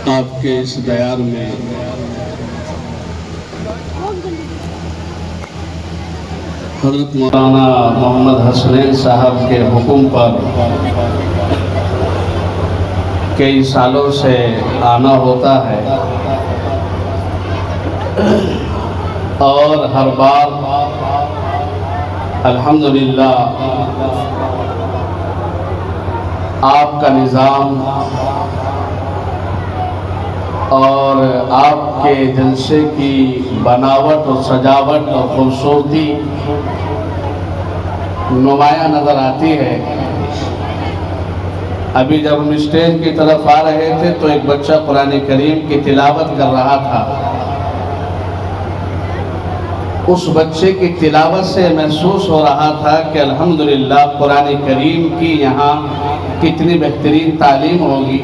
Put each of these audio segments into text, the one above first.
آپ کے اس دیار میں حضرت مولانا محمد حسنین صاحب کے حکم پر کئی سالوں سے آنا ہوتا ہے اور ہر بار الحمدللہ آپ کا نظام اور آپ کے جلسے کی بناوٹ اور سجاوٹ اور خوبصورتی نمایاں نظر آتی ہے۔ ابھی جب ہم اسٹیج کی طرف آ رہے تھے تو ایک بچہ قرآن کریم کی تلاوت کر رہا تھا۔ اس بچے کی تلاوت سے محسوس ہو رہا تھا کہ الحمدللہ قرآن کریم کی یہاں کتنی بہترین تعلیم ہوگی،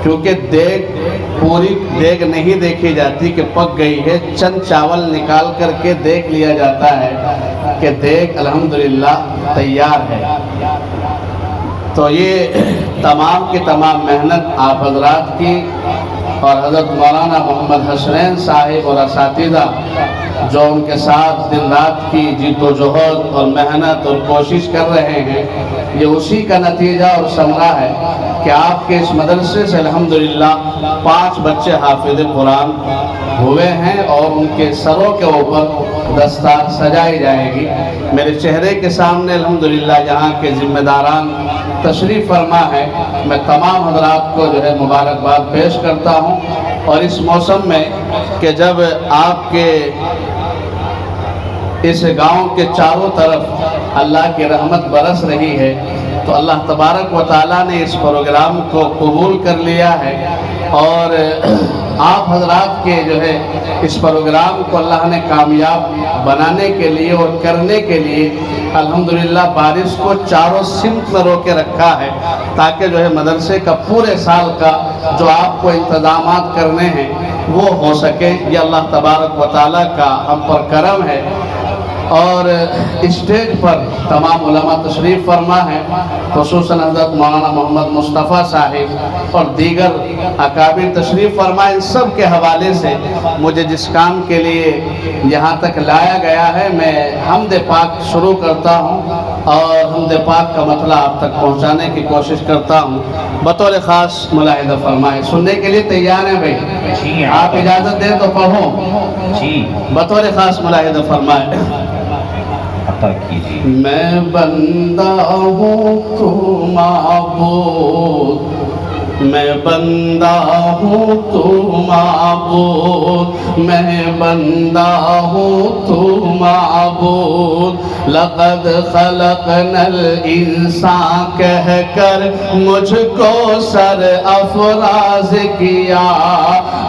کیونکہ پوری دیگ نہیں دیکھی جاتی کہ پک گئی ہے، چند چاول نکال کر کے دیکھ لیا جاتا ہے کہ دیگ الحمدللہ تیار ہے۔ تو یہ تمام کی تمام محنت آپ حضرات کی اور حضرت مولانا محمد حسنین صاحب اور اساتذہ جو ان کے ساتھ دن رات کی جیت و جہد اور محنت اور کوشش کر رہے ہیں، یہ اسی کا نتیجہ اور ثمرہ ہے کہ آپ کے اس مدرسے سے الحمدللہ 5 بچے حافظ قرآن ہوئے ہیں اور ان کے سروں کے اوپر دستار سجائی جائے گی۔ میرے چہرے کے سامنے الحمدللہ یہاں کے ذمہ داران تشریف فرما ہے۔ میں تمام حضرات کو مبارکباد پیش کرتا ہوں، اور اس موسم میں کہ جب آپ کے اس گاؤں کے چاروں طرف اللہ کی رحمت برس رہی ہے تو اللہ تبارک و تعالیٰ نے اس پروگرام کو قبول کر لیا ہے، اور آپ حضرات کے اس پروگرام کو اللہ نے کامیاب بنانے کے لیے اور کرنے کے لیے الحمدللہ بارش کو چاروں سمت میں روکے رکھا ہے، تاکہ مدرسے کا پورے سال کا جو آپ کو انتظامات کرنے ہیں وہ ہو سکے۔ یہ اللہ تبارک و تعالیٰ کا ہم پر کرم ہے۔ اور اسٹیج پر تمام علماء تشریف فرما ہے، خصوصاً حضرت مولانا محمد مصطفیٰ صاحب اور دیگر اکابر تشریف فرما۔ ان سب کے حوالے سے مجھے جس کام کے لیے یہاں تک لایا گیا ہے، میں حمد پاک شروع کرتا ہوں اور حمد پاک کا مطلب آپ تک پہنچانے کی کوشش کرتا ہوں۔ بطور خاص ملاحظہ فرمائے، سننے کے لیے تیار ہیں بھائی؟ آپ اجازت دیں تو پڑھوں؟ بطور خاص ملاحظہ فرمائے۔ میں بندہ ہوں تو معبود، میں بندہ ہوں تو معبود، میں بندہ ہوں تو معبود، لقد خلقنا الانسان کہہ کر مجھ کو سر افراز کیا،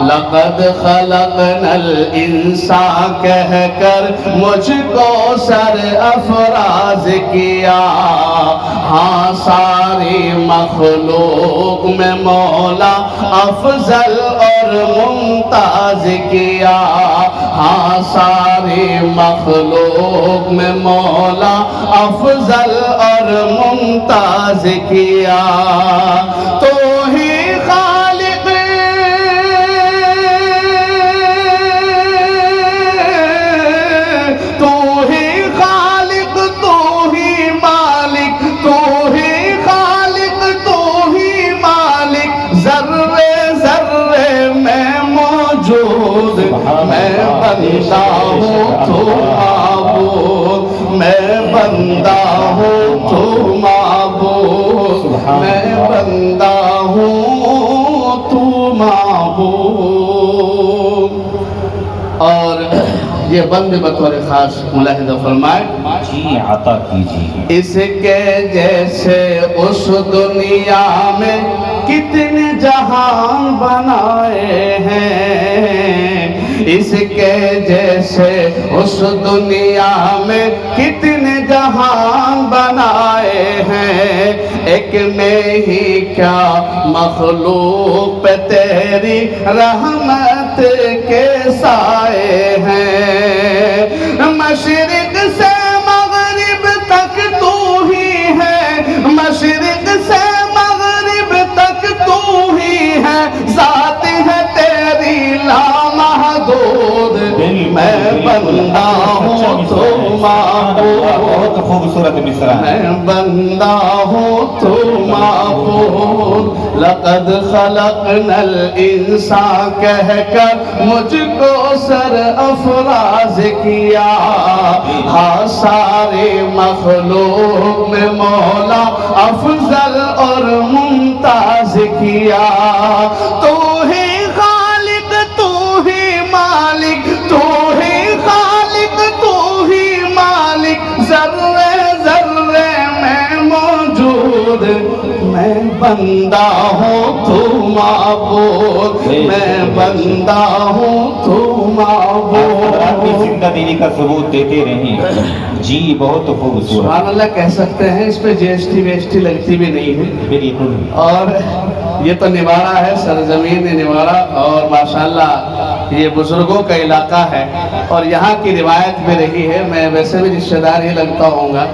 لقد خلقنا الانسان کہہ کر مجھ کو سر افراز کیا، ہاں ساری مخلوق میں مولا افضل اور ممتاز کیا، ہاں ساری مخلوق میں مولا افضل اور ممتاز کیا، تو ہی خالق تو ہی خالق تو ہی مالک، تو ہی خالق تو ہی مالک، ذرے ذرے میں موجود، میں بندہ ہوں تو معبود، میں بندہ ہوں تو معبود، میں بندہ ہوں تو معبود۔ اور یہ بند بطور خاص ملاحظہ فرمائے، جی عطا کیجیے۔ اس کے جیسے اس دنیا میں کتنے جہان بنائے ہیں، اس کے جیسے اس دنیا میں کتنے جہان بنائے ہیں، ایک میں ہی کیا مخلوق پہ تیری رحمت رحمت کے سائے ہیں، مشرق سے مغرب تک تو ہی ہے، مشرق سے مغرب تک تو ہی ہے، ذات ہے تیری لامحدود، میں بندہ ہوں تو معبود، بہت خوبصورت مصرع ہے۔ میں بندہ ہوں تو معبود، لقد خلقنا الانسان کہہ کر مجھ کو سر افراز کیا، ہاں سارے مخلوق میں مولا افضل اور ممتاز کیا، تو ہی خالق تو ہی مالک، تو ہی خالق تو ہی مالک، ذرے ذرے میں موجود، میں بندہ ہوں تو معبود، میں بندہ ہوں تو آپ کی معبود۔ زندہ دلی کا ثبوت دیتے رہیں۔ جی بہت خوبصورت، سبحان اللہ کہہ سکتے ہیں، اس پہ G S T V S T لگتی بھی نہیں ہے، بالکل۔ اور یہ تو نوارہ ہے، سرزمین نوارہ، اور ماشاءاللہ یہ بزرگوں کا علاقہ ہے اور یہاں کی روایت بھی رہی ہے، میں ویسے بھی رشتہ دار ہی لگتا ہوں گا،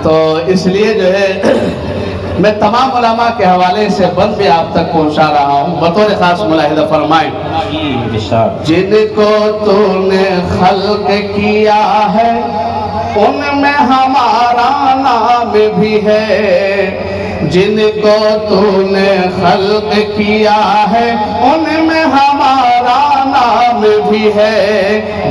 تو اس لیے جو ہے میں تمام علماء کے حوالے سے بند بھی آپ تک پہنچا رہا ہوں، بطور خاص ملاحظہ فرمائیں۔ جی ارشاد۔ جن کو تو نے خلق کیا ہے ان میں ہمارا نام بھی ہے، جن کو تو نے خلق کیا ہے ان میں ہمارا نام بھی ہے،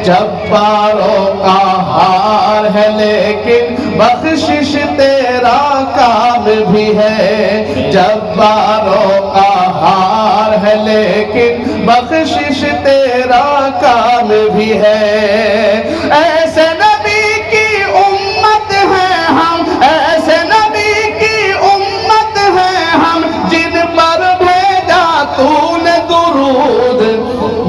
جباروں کا ہار ہے لیکن بخشش تیرا کام بھی ہے، جباروں کا ہار ہے لیکن بخشش تیرا کام بھی ہے، ایسے نبی کی امت ہے ہم، ایسے نبی کی امت ہے ہم، جن پر بھیجا تو نے درود،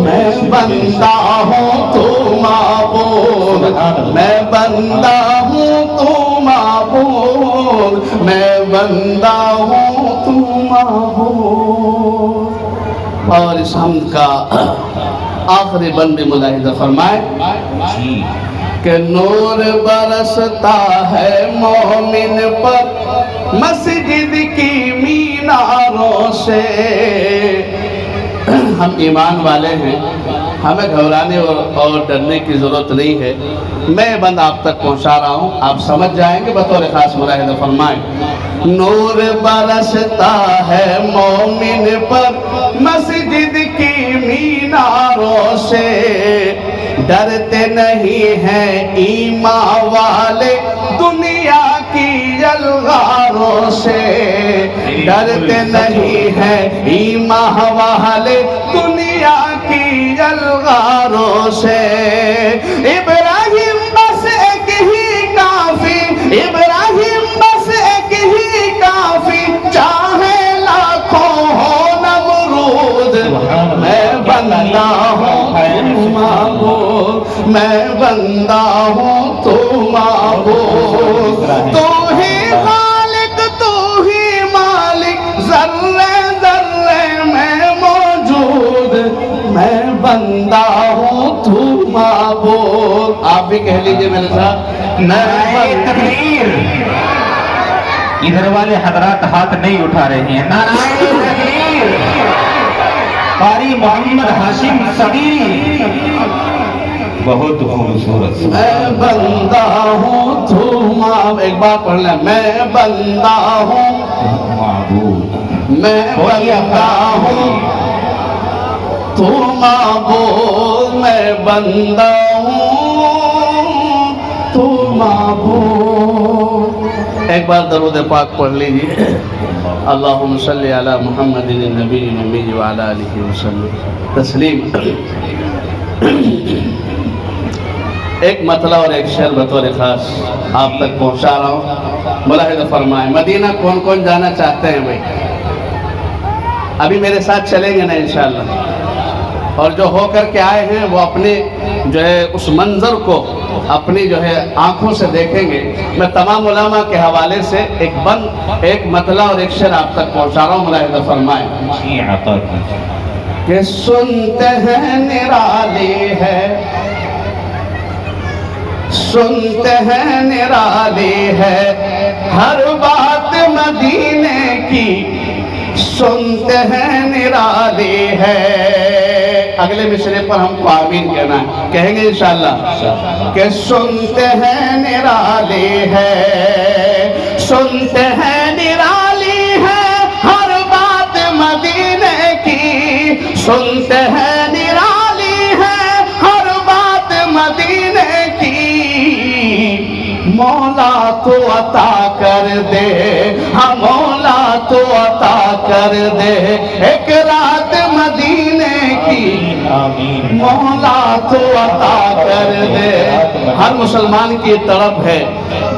میں بندہ ہوں تو معبود، میں بندہ ہوں تو معبود، میں بندہ ہوں تو معبود۔ اور اس حمد کا آخری بند بھی ملاحظہ فرمائے جی کہ نور برستا ہے مومن پر مسجد کی میناروں سے، ہم ایمان والے ہیں، ہمیں گھبرانے اور ڈرنے کی ضرورت نہیں ہے، میں بند آپ تک پہنچا رہا ہوں، آپ سمجھ جائیں گے، بطور خاص ملاحظہ فرمائیں۔ نور برستا ہے مومن پر مسجد کی میناروں سے، ڈرتے نہیں ہیں ایمان والے دنیا کی یلغاروں سے، ڈرتے نہیں ہیں ایمان والے دنیا کی یلغاروں سے، ابراہیم بس ایک ہی کافی، ابراہیم بس ایک ہی کافی، چاہے لاکھوں ہو نمرود، میں بندہ ہوں تو معبود، میں بندہ ہوں تو معبود، تو ہی خالق تو ہی مالک، ذرے ذرے میں موجود، میں بندہ ہوں تو معبود۔ آپ بھی کہہ لیجئے میرے ساتھ، میں تکبیر۔ ادھر والے حضرات ہاتھ نہیں اٹھا رہے ہیں، نعرہ تکبیر۔ قاری محمد ہاشم صغیر، بہت خوبصورت، میں بندہ ہوں تو معبود، ایک بار پڑھ لیں، میں بندہ ہوں، معبود، میں بندہ ہوں تو معبود، میں بندہ ہوں تو معبود۔ ایک بار درود پاک پڑھ لیجیے، اللہم صلی علی محمد النبی الامی وعلی آلہ وسلم تسلیم۔ ایک مطلع اور ایک شعر بطور خاص آپ تک پہنچا رہا ہوں، ملاحظہ فرمائیں۔ مدینہ کون کون جانا چاہتے ہیں بھائی؟ ابھی میرے ساتھ چلیں گے نا انشاءاللہ، اور جو ہو کر کے آئے ہیں وہ اپنے جو ہے اس منظر کو اپنی جو ہے آنکھوں سے دیکھیں گے۔ میں تمام علماء کے حوالے سے ایک مطلع اور ایک شعر آپ تک پہنچا رہا ہوں، ملاحظہ فرمائیں۔ جی عطا کیجیے۔ کہ سنتے ہیں نرالی ہے، سنتے ہیں نرالی ہے ہر بات مدینے کی، سنتے ہیں نرالی ہے۔ اگلے مصرعے پر ہم کو آمین کہنا ہے، کہیں گے انشاءاللہ کہ سنتے ہیں نرالی ہے، سنتے ہیں نرالی ہے ہر بات مدینے کی، سنتے ہیں نرالی ہے ہر بات مدینے کی، مولا تو عطا کر دے، ہاں مولا تو عطا کر دے ایک رات مدینے کی، آمین مولا تو عطا کر دے۔ ہر مسلمان کی طلب ہے،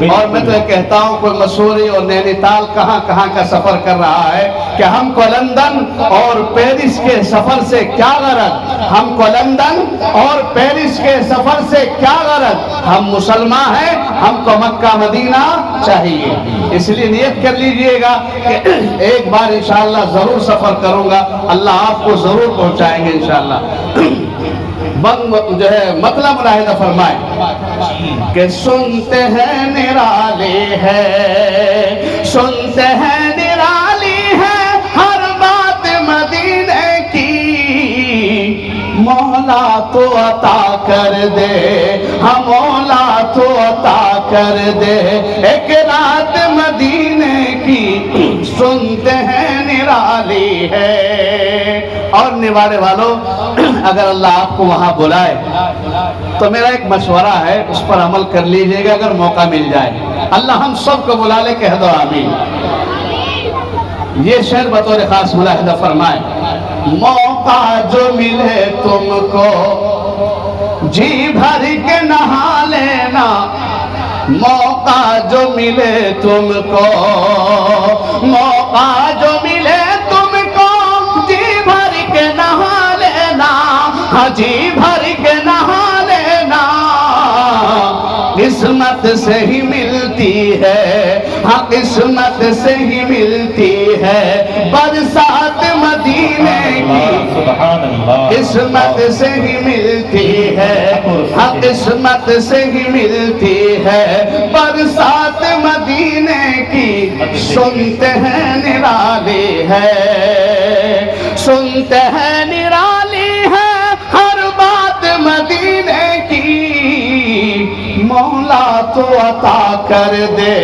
اور میں تو یہ کہتا ہوں کوئی مسوری اور نینی تال کہاں کہاں کا سفر کر رہا ہے کہ ہم کو لندن اور پیرس کے سفر سے کیا غرض، ہم کو لندن اور پیرس کے سفر سے کیا غرض، ہم مسلمان ہیں، ہم کو مکہ مدینہ چاہیے۔ اس لیے نیت کر لیجئے گا کہ ایک بار انشاءاللہ ضرور سفر کروں گا، اللہ آپ کو ضرور پہنچائیں گے انشاءاللہ۔ جو ہے مطلب ملاحظہ فرمائے کہ سنتے ہیں نرالی ہے، سنتے ہیں نرالی ہے ہر بات مدینے کی، مولا تو عطا کر دے، ہاں مولا تو عطا کر دے ایک رات مدینے کی، سنتے ہیں نرالی ہے۔ اور نوارے والوں، اگر اللہ آپ کو وہاں بلائے تو میرا ایک مشورہ ہے، اس پر عمل کر لیجئے گا اگر موقع مل جائے، اللہ ہم سب کو بلا لے، کہہ دو آمین۔ یہ شعر بطور خاص ملاحظہ فرمائے، موقع جو ملے تم کو جی بھر کے نہا لینا، موقع جو ملے تم کو، موقع جو ملے تم کو جی بھر کے نہا لینا، ہاں جی بھر کے نہا لینا، قسمت سے ہی ملتی ہے، ہاں قسمت سے ہی ملتی ہے برسات مدینے کی، سبحان اللہ، قسمت سے ہی ملتی ہے، ہاں قسمت سے ہی ملتی ہے برسات مدینے کی، سنتے ہیں نرالی ہے، سنتے ہیں نرالی ہے ہر بات مدینے کی، مولا تو عطا کر دے،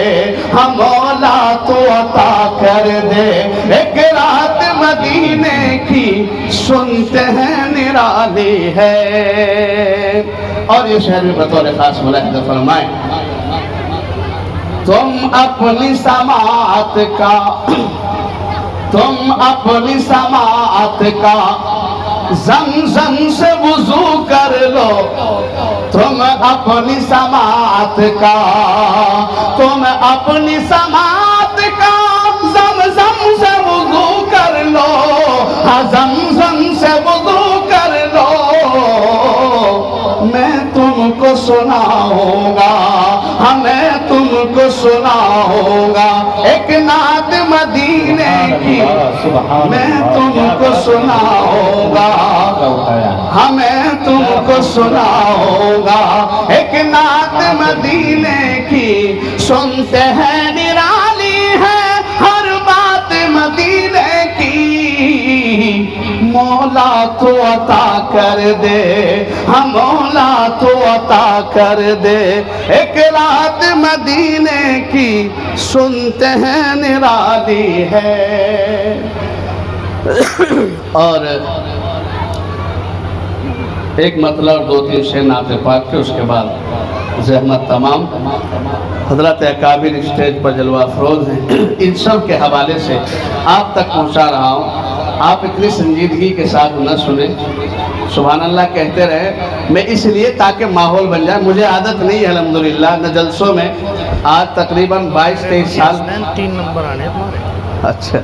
ہاں مولا تو عطا کر دے ایک رات مدینے کی، سنتے ہیں نرالی ہے۔ اور یہ شعر بھی بطور خاص ملاحظہ فرمائیں، تم اپنی سماعت کا، تم اپنی سماعت کا زمزم سے وضو کر لو، تم اپنی سماعت کا، تم اپنی سماعت کا زمزم سے وضو کر لو، ہاں زمزم سے وضو کر لو، میں تم کو سناؤں گا، ہاں میں تم کو سناؤں گا ایک نعت مدینے کی، میں تم کو سناؤں گا، ہاں میں تم کو سناؤں گا ایک نعت مدینے کی، سنتے ہیں نرالی ہے ہر بات مدینے کی، مولا تو عطا کر دے، ہاں مولا تو عطا کر دے ایک رات مدینے کی، سنتے ہیں نرالی ہے۔ اور ایک مطلب دو تین شعر نعت پاک کے، اس کے بعد زحمت تمام حضرات اکابر اسٹیج پر جلوہ افروز ہیں، ان سب کے حوالے سے آپ تک پہنچا رہا ہوں، آپ اتنی سنجیدگی کے ساتھ نہ سنیں، سبحان اللہ کہتے رہے، میں اس لیے تاکہ ماحول بن جائے، مجھے عادت نہیں ہے الحمدللہ نہ جلسوں میں، آج تقریباً 22-23 سال، 3 نمبر آنے ہمارے، اچھا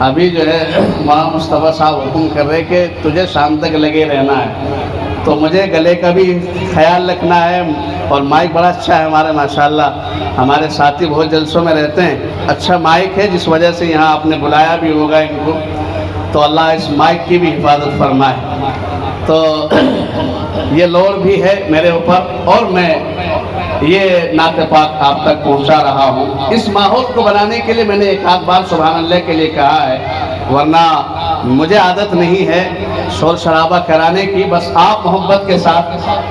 ابھی جو ہے مولانا مصطفیٰ صاحب حکم کر رہے کہ تجھے شام تک لگے رہنا ہے، تو مجھے گلے کا بھی خیال رکھنا ہے، اور مائک بڑا اچھا ہے ہمارے ماشاءاللہ، ہمارے ساتھی بہت جلسوں میں رہتے ہیں، اچھا مائک ہے جس وجہ سے یہاں آپ نے بلایا بھی ہوگا ان کو، تو اللہ اس مائک کی بھی حفاظت فرمائے۔ تو یہ لوڑ بھی ہے میرے اوپر، اور میں یہ نعت پاک آپ تک پہنچا رہا ہوں۔ اس ماحول کو بنانے کے لیے میں نے ایک آدھ بار سبحان اللہ کے لیے کہا ہے، ورنہ مجھے عادت نہیں ہے شور شرابہ کرانے کی۔ بس آپ محبت کے ساتھ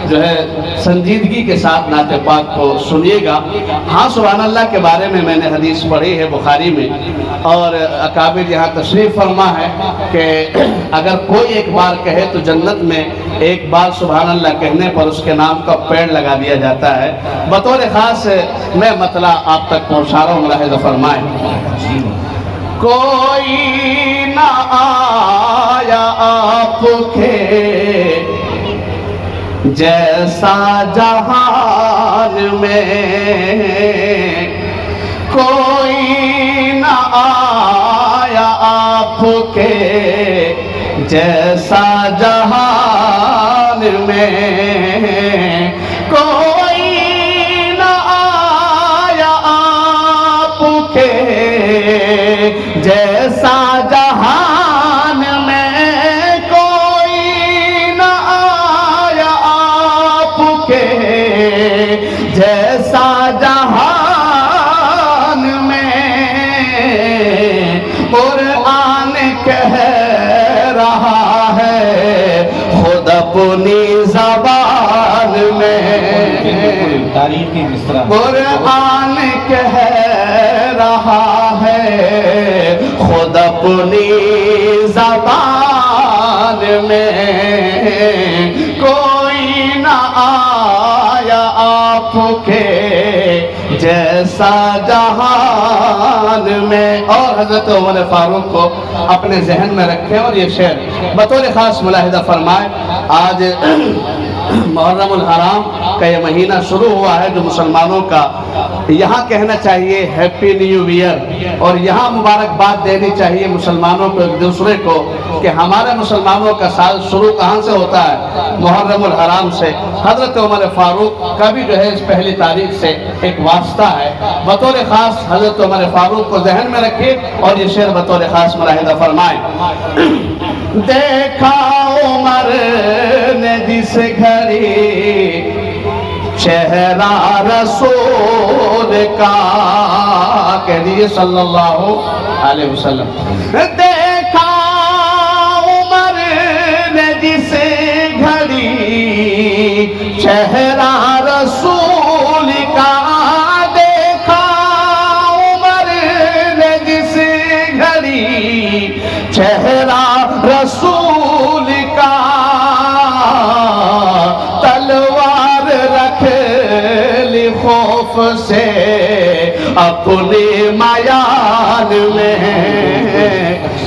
جو ہے سنجیدگی کے ساتھ نعت پاک کو سنیے گا۔ ہاں سبحان اللہ کے بارے میں نے حدیث پڑھی ہے بخاری میں، اور اکابر یہاں تشریف فرما ہے کہ اگر کوئی ایک بار کہے تو جنت میں ایک بار سبحان اللہ کہنے پر اس کے نام کا پیڑ لگا دیا جاتا ہے۔ بطور خاص میں مطلع آپ تک پہنچا رہا ہوں، ملاحظہ فرمائیں۔ کوئی نہ آیا آپ کے جیسا جہان میں، کوئی نہ آیا آپ کے جیسا جہان میں، کوئی نہ آیا آپ کے جیسا جہان میں، کوئی نہ آیا آپ کے جیسا جہان میں۔ قرآن کہہ رہا ہے خود اپنی زبان میں، تاریخی مصرع قرآن کہہ رہا ہے خود اپنی زبان میں، کوئی نہ آیا آپ کے جیسا جہان میں۔ اور حضرت عمر فاروق کو اپنے ذہن میں رکھیں اور یہ شعر بطور خاص ملاحظہ فرمائے۔ آج محرم الحرام کا یہ مہینہ شروع ہوا ہے جو مسلمانوں کا، یہاں کہنا چاہیے ہیپی نیو ایئر، اور یہاں مبارکباد دینی چاہیے مسلمانوں کو ایک دوسرے کو کہ ہمارے مسلمانوں کا سال شروع کہاں سے ہوتا ہے؟ محرم الحرام سے۔ حضرت عمر فاروق کا بھی جو ہے اس پہلی تاریخ سے ایک واسطہ ہے۔ بطور خاص حضرت عمر فاروق کو ذہن میں رکھیے اور یہ شعر بطور خاص ملاحظہ فرمائیں۔ دیکھا عمر نے جس گھڑی چہرہ رسول کا، کہہ دیجئے صلی اللہ علیہ وسلم، دیکھا عمر نے جس گھڑی چہرہ رسول کا، دیکھا عمر نے جس گھڑی چہرہ رسول کا، تلوار رکھ لی خوف سے اپنے میان میں،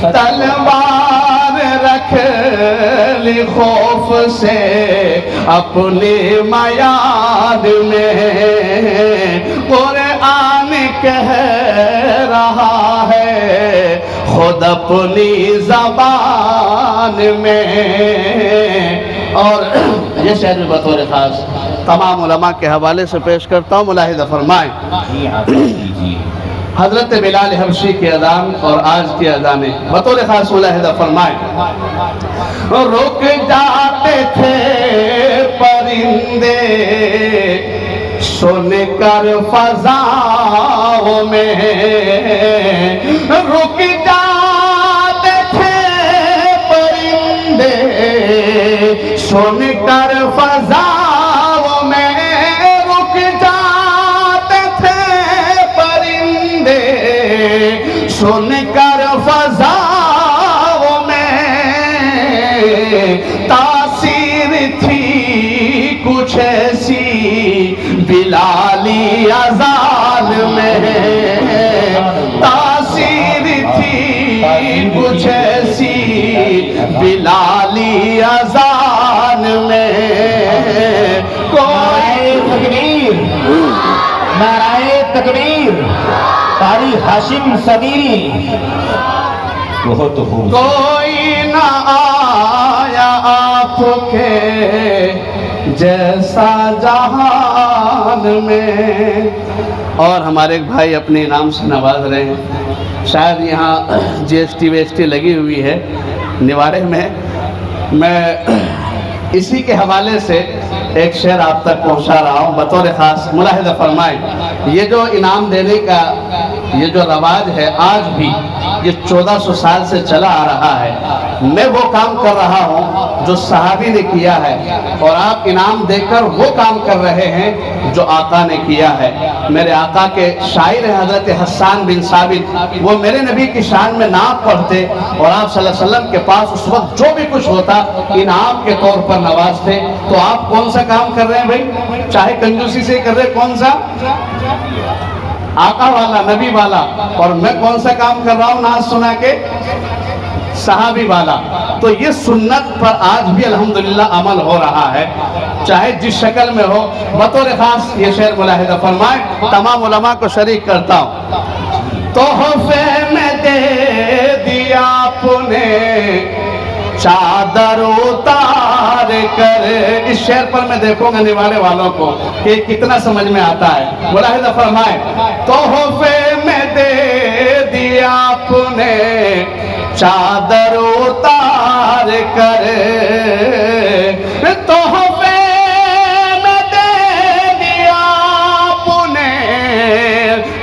تلوار رکھ لی خوف سے اپنے میان میں، قرآن کہہ رہا ہے خود اپنی زبان میں۔ اور یہ شعر میں بطور خاص تمام علماء کے حوالے سے پیش کرتا ہوں، ملاحظہ فرمائیں۔ حضرت بلال حبشی کی اذان اور آج کی اذانیں بطور خاص ملاحظہ فرمائیں۔ رک جاتے تھے پرندے سن کر فضاؤں میں، رک جاتے تھے پرندے سن کر فضاؤں میں، رک جاتے تھے پرندے سن کر فضاؤں میں، تاثیر تھی کچھ ایسی بلالی اذان میں، تاثیر تھی کچھ ایسی بلالی اذان میں، کوئی تکبیر، نعرہ تکبیر، قاری ہاشم صدیری، بہت خوب، کوئی نہ آیا آپ کے جیسا جہان شان میں. اور ہمارے ایک بھائی اپنے انعام سے نواز رہے ہیں. شاید یہاں G S T V S T لگی ہوئی ہے نوارے میں. میں اسی کے حوالے سے ایک شعر آپ تک پہنچا رہا ہوں بطور خاص. ملاحظہ فرمائیں, یہ جو انعام دینے کا یہ جو رواج ہے آج بھی یہ 1400 سال سے چلا آ رہا ہے. میں وہ کام کر رہا ہوں جو صحابی نے کیا ہے, اور آپ انعام دے کر وہ کام کر رہے ہیں جو آقا نے کیا ہے. میرے آقا کے شاعر ہیں حضرت حسان بن ثابت, وہ میرے نبی کی شان میں نعت پڑھتے اور آپ صلی اللہ علیہ وسلم کے پاس اس وقت جو بھی کچھ ہوتا انعام کے طور پر نوازتے. تو آپ کون سا کام کر رہے ہیں بھائی؟ چاہے کنجوسی سے کر رہے, کون سا؟ آقا والا, نبی والا. اور میں کون سا کام کر رہا ہوں نعت سنا کے؟ صحابی والا. تو یہ سنت پر آج بھی الحمدللہ عمل ہو رہا ہے, چاہے جس شکل میں ہو. بطور خاص یہ شعر ملاحظہ فرمائیں, تمام علماء کو شریک کرتا ہوں. تحفے میں دے دیا آپ نے چادر اتار کر. اس شعر پر میں دیکھوں گا نوارے والوں کو کہ کتنا سمجھ میں آتا ہے. ملاحظہ فرمائیں, تحفے میں دے دیا آپ نے چادر اتار کر, تحفے میں دے دیا آپ نے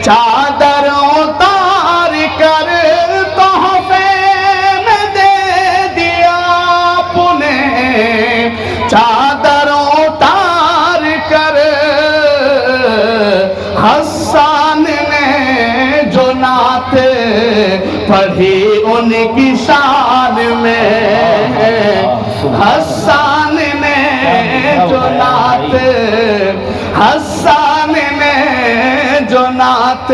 چادر اتار کر, تحفے میں دے دیا آپ نے چادر اتار کر. حسان نے جو نعت پڑھی ان کی شان میں, حسان نے جو نعت, حسان نے جو نعت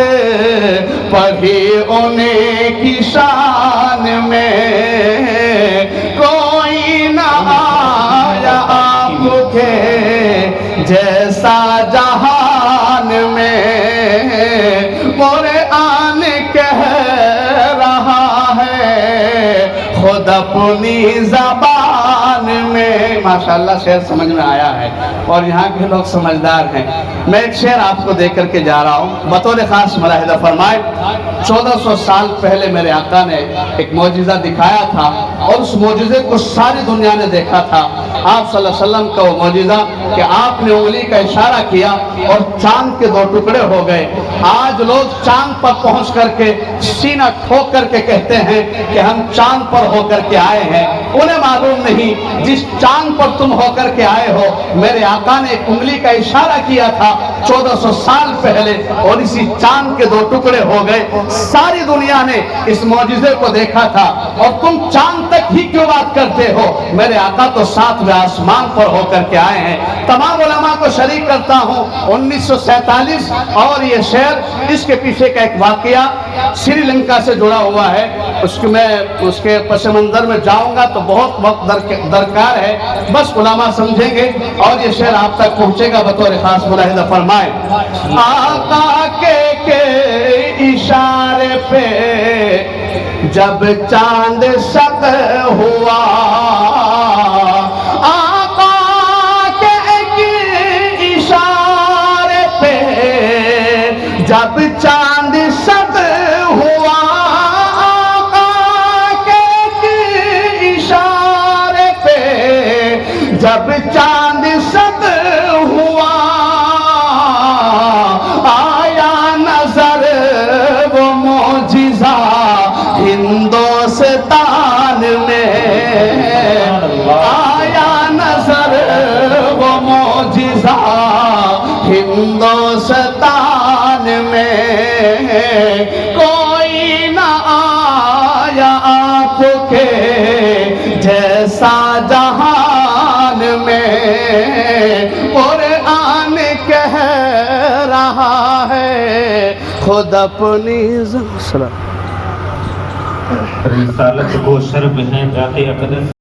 پڑھی ان کی شان میں, کوئی نہ آیا آپ کے جیسا جہان میں. قرآن کہہ رہا ہے خود اپنی زبان میں. ماشاءاللہ شعر سمجھ میں آیا ہے اور یہاں کے لوگ سمجھدار ہیں. میں ایک شعر آپ کو دے کر کے جا رہا ہوں بطور خاص. ملاحظہ فرمائیں, 1400 سال پہلے میرے آقا نے ایک معجزہ دکھایا تھا اور اس معجزے کو ساری دنیا نے دیکھا تھا. آپ صلی اللہ علیہ وسلم کا وہ معجزہ کہ آپ نے انگلی کا اشارہ کیا اور چاند کے 2 ٹکڑے ہو گئے. آج لوگ چاند پر پہنچ کر کے سینہ ٹھوک کر کے کہتے ہیں کہ ہم چاند پر ہو کر کے آئے ہیں. انہیں معلوم نہیں جس چاند پر تم ہو کر کے آئے ہو میرے آقا نے ایک انگلی کا اشارہ کیا تھا 1400 سال پہلے اور اسی چاند کے 2 ٹکڑے ہو گئے. ساری دنیا نے اس معجزے کو دیکھا تھا اور تم چاند تک ہی کیوں بات کرتے ہو؟ میرے آقا تو 7ویں آسمان پر ہو کر کے آئے ہیں. تمام علماء کو شریک کرتا ہوں 1947. اور یہ شعر, اس کے پیچھے کا ایک واقعہ سری لنکا سے جڑا ہوا ہے. اس کے پس منظر میں جاؤں گا تو بہت وقت درکار ہے, بس علماء سمجھیں گے اور یہ شعر آپ تک پہنچے گا بطور خاص. ملاحظہ فرمائیں, آقا کے اشارے پہ جب چاند شق ہوا, آقا کے اشارے پہ جب چاند شق ہوا, آقا کے اشارے پہ جب چاند شق ہوا, آیا نظر وہ معجزہ ہندوستان میں, آیا نظر وہ معجزہ ہندوستان میں. کوئی نہ آیا آپ کے جیسا جہان میں. قرآن کہہ رہا ہے خود اپنی رسالت کو شرب ہے ذات اقدس.